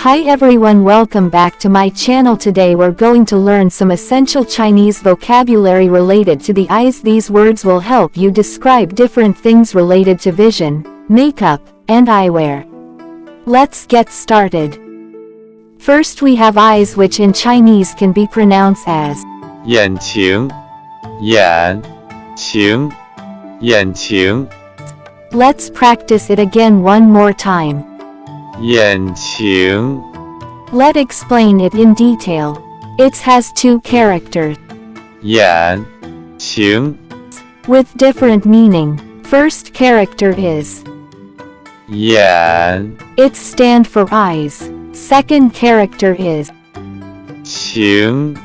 Hi everyone, welcome back to my channel. Today we're going to learn some essential Chinese vocabulary related to the eyes. These words will help you describe different things related to vision, makeup, and eyewear. Let's get started. First we have eyes, which in Chinese can be pronounced as 眼睛 眼睛 眼睛 Let's practice it again one more time. 眼睛 Let's explain it in detail. It has two characters 眼睛 with different meaning. First character is 眼 it stands for eyes. Second character is 睛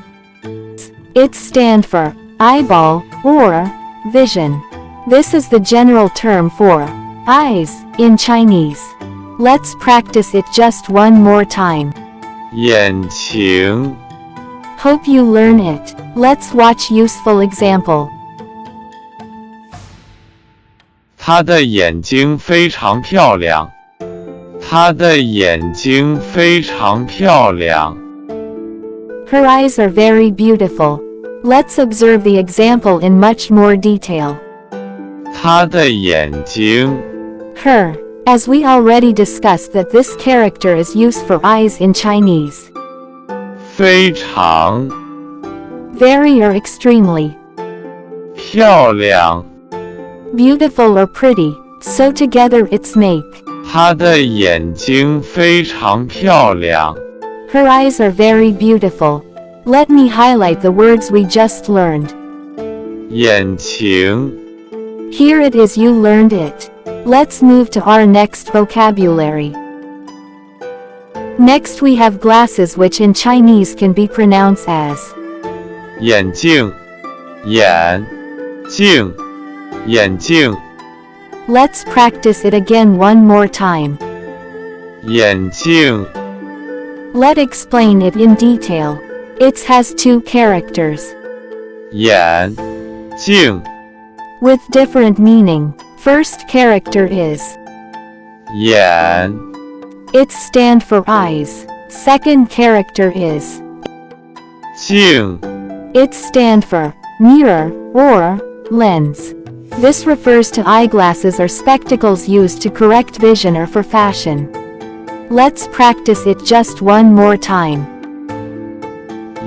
it stands for eyeball or vision. This is the general term for eyes in Chinese. Let's practice it just one more time. 眼睛 Hope you learn it. Let's watch useful example. 她的眼睛非常漂亮。她的眼睛非常漂亮。 Her eyes are very beautiful. Let's observe the example in much more detail. 她的眼睛 Her. As we already discussed that this character is used for eyes in Chinese. 非常 Very or extremely. 漂亮。 Beautiful or pretty. So together it's make. 她的眼睛非常漂亮。 Her eyes are very beautiful. Let me highlight the words we just learned. 眼睛 Here it is, you learned it. Let's move to our next vocabulary. Next we have glasses, which in Chinese can be pronounced as 眼镜眼镜眼镜 Let's practice it again one more time. 眼镜 Let's explain it in detail. It has two characters 眼镜 with different meaning. First character is 眼 it stands for eyes. Second character is 镜 it stands for mirror or lens. This refers to eyeglasses or spectacles used to correct vision or for fashion. Let's practice it just one more time.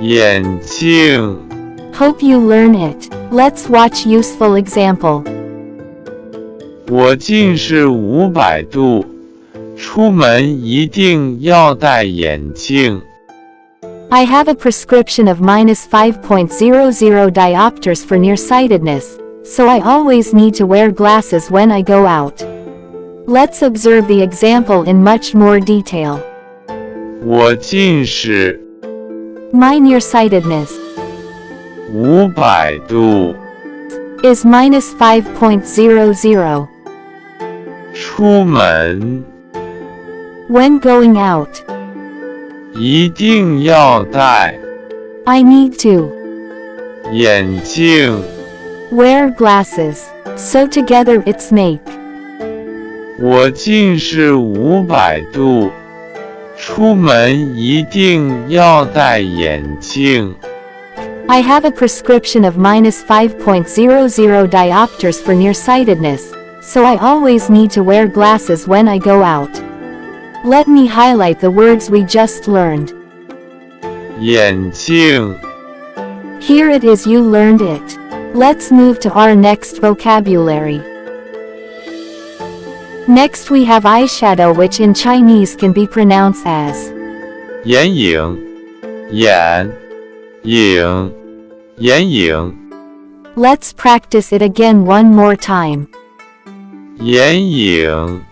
眼镜 Hope you learn it. Let's watch useful example. 我近视500度，出门一定要戴眼镜。 I have a prescription of -5.00 diopters for nearsightedness, so I always need to wear glasses when I go out. Let's observe the example in much more detail. 我近视 My nearsightedness 500度， is -5.00. 出门 When going out, 一定要戴 I need to 眼镜。 wear glasses. So together it's make. 我近视500度，出门一定要戴眼镜。 I have a prescription of -5.00 diopters for nearsightedness, so I always need to wear glasses when I go out. Let me highlight the words we just learned. 眼镜 Here it is, you learned it. Let's move to our next vocabulary. Next we have eyeshadow, which in Chinese can be pronounced as 眼影眼影眼影 Let's practice it again one more time. 眼影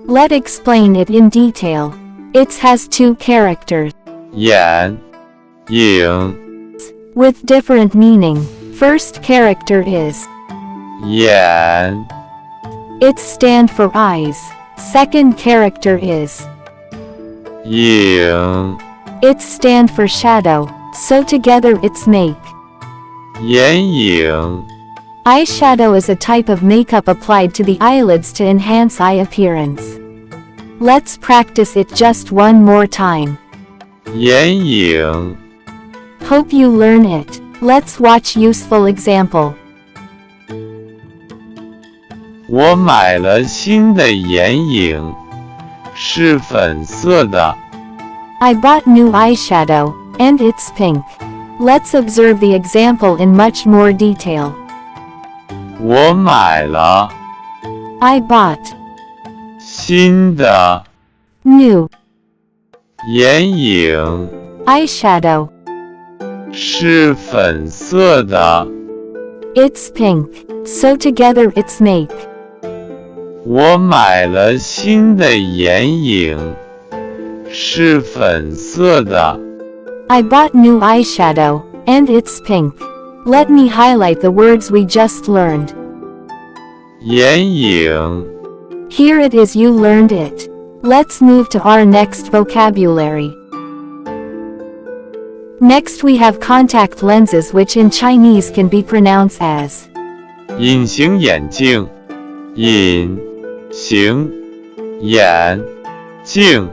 Let's explain it in detail. It has two characters 眼影 with different meaning. First character is 眼 it stands for eyes. Second character is 影 it stands for shadow. So together it's make. 眼影 Eyeshadow is a type of makeup applied to the eyelids to enhance eye appearance. Let's practice it just one more time. 眼影 Hope you learn it. Let's watch useful example. 我买了新的眼影，是粉色的。 I bought new eyeshadow, and it's pink. Let's observe the example in much more detail. 我买了 I bought 新的 new 眼影， eyeshadow. 是粉色的。 It's pink, so together it's make. 我买了新的眼影，是粉色的。 I bought new eyeshadow, and it's pink. Let me highlight the words we just learned. 眼影 Here it is, you learned it. Let's move to our next vocabulary. Next we have contact lenses, which in Chinese can be pronounced as 隐形眼镜，隐形眼镜，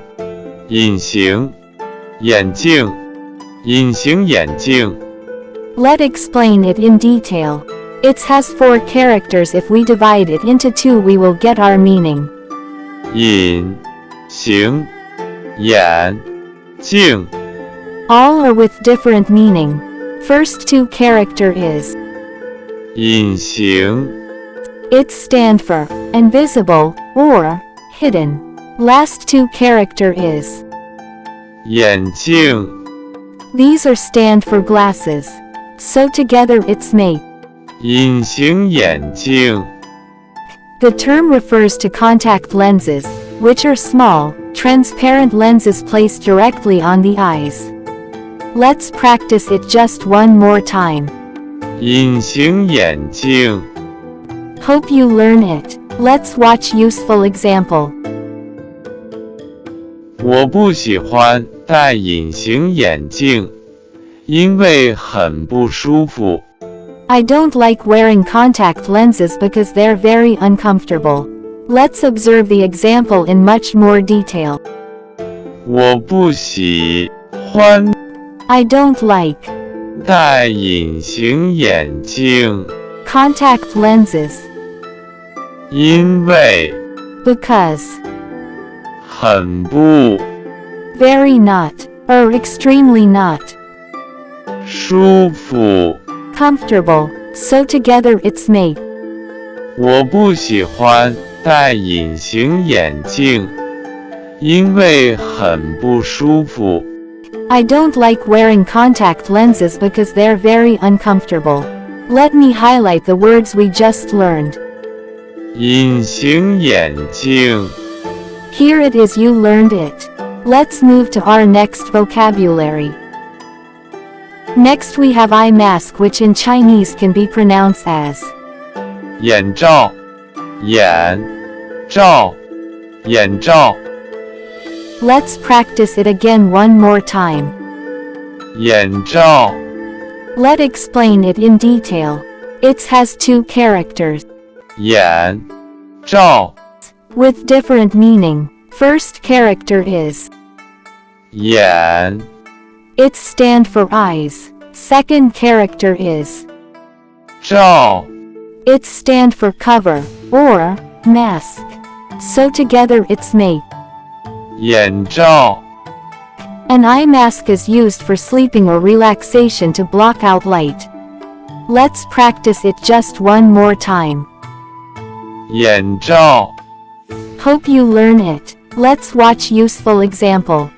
隐形眼镜，隐形眼镜。 Let's explain it in detail. It has 4 characters. If we divide it into 2, we will get our meaning. 隐形眼镜 All are with different meaning. First 2 character is 隐形 it stand for invisible or hidden. Last 2 character is 眼镜 these are stand for glasses. So together it's make. 隐形眼镜 The term refers to contact lenses, which are small, transparent lenses placed directly on the eyes. Let's practice it just one more time. 隐形眼镜 Hope you learn it. Let's watch useful example. 我不喜欢戴隐形眼镜，因为很不舒服。 I don't like wearing contact lenses because they're very uncomfortable. Let's observe the example in much more detail. 我不喜欢 I don't like 戴隐形眼镜， contact lenses 因为 because 很不 very not or extremely not 舒服。 comfortable. So together it's make. 我不喜欢戴隐形眼镜，因为很不舒服。 I don't like wearing contact lenses because they're very uncomfortable. Let me highlight the words we just learned. 隐形眼镜 Here it is, you learned it. Let's move to our next vocabulary. Next we have eye mask, which in Chinese can be pronounced as 眼罩，眼罩，眼罩， Let's practice it again one more time. 眼罩， Let's explain it in detail. It has 2 characters 眼罩， with different meaning. First character is 眼 it stand for eyes. Second character is 罩， it stand for cover or mask. So together it's make. 眼罩， An eye mask is used for sleeping or relaxation to block out light. Let's practice it just one more time. 眼罩， Hope you learn it. Let's watch useful example.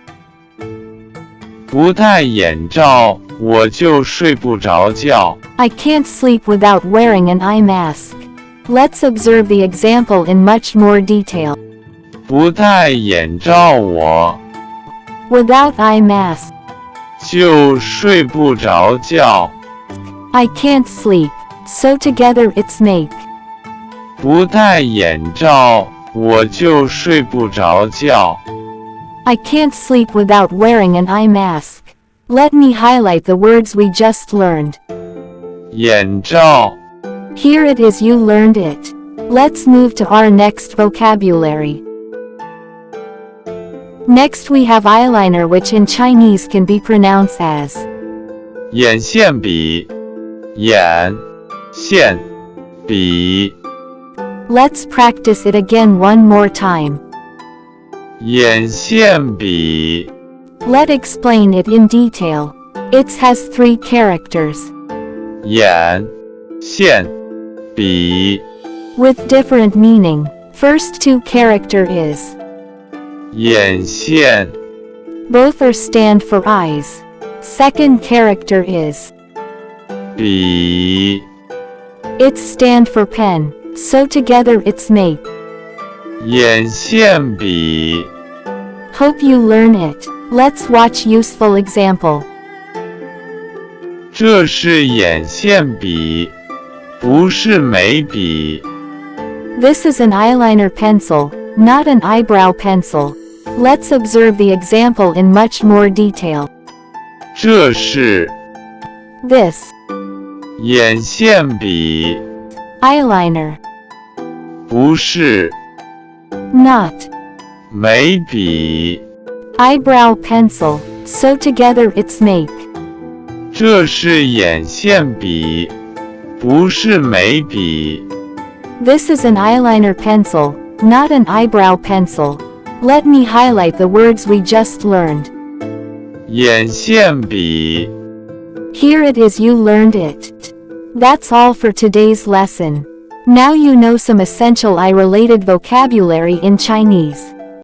不戴眼罩我就睡不着觉。 I can't sleep without wearing an eye mask. Let's observe the example in much more detail. 不戴眼罩我 Without eye mask, 就睡不着觉。 I can't sleep. So together it's make. 不戴眼罩我就睡不着觉。 I can't sleep without wearing an eye mask. Let me highlight the words we just learned. 眼罩 Here it is, you learned it. Let's move to our next vocabulary. Next we have eyeliner, which in Chinese can be pronounced as 眼线笔，眼线笔， Let's practice it again one more time. 眼线笔， Let's explain it in detail. It has 3 characters, 眼线笔， with different meaning. First 2 character is 眼线 both are stand for eyes. Second character is 笔， it's stand for pen, so together it's make. 眼线笔， Hope you learn it. Let's watch useful example. 这是眼线笔，不是眉笔。 This is an eyeliner pencil, not an eyebrow pencil. Let's observe the example in much more detail. 这是 This 眼线笔， eyeliner, 不是 not 眉笔。 eyebrow pencil, so together it's make. 这是眼线笔，不是眉笔。 This is an eyeliner pencil, not an eyebrow pencil. Let me highlight the words we just learned. 眼线笔。 Here it is, you learned it. That's all for today's lesson. Now you know some essential eye-related vocabulary in Chinese.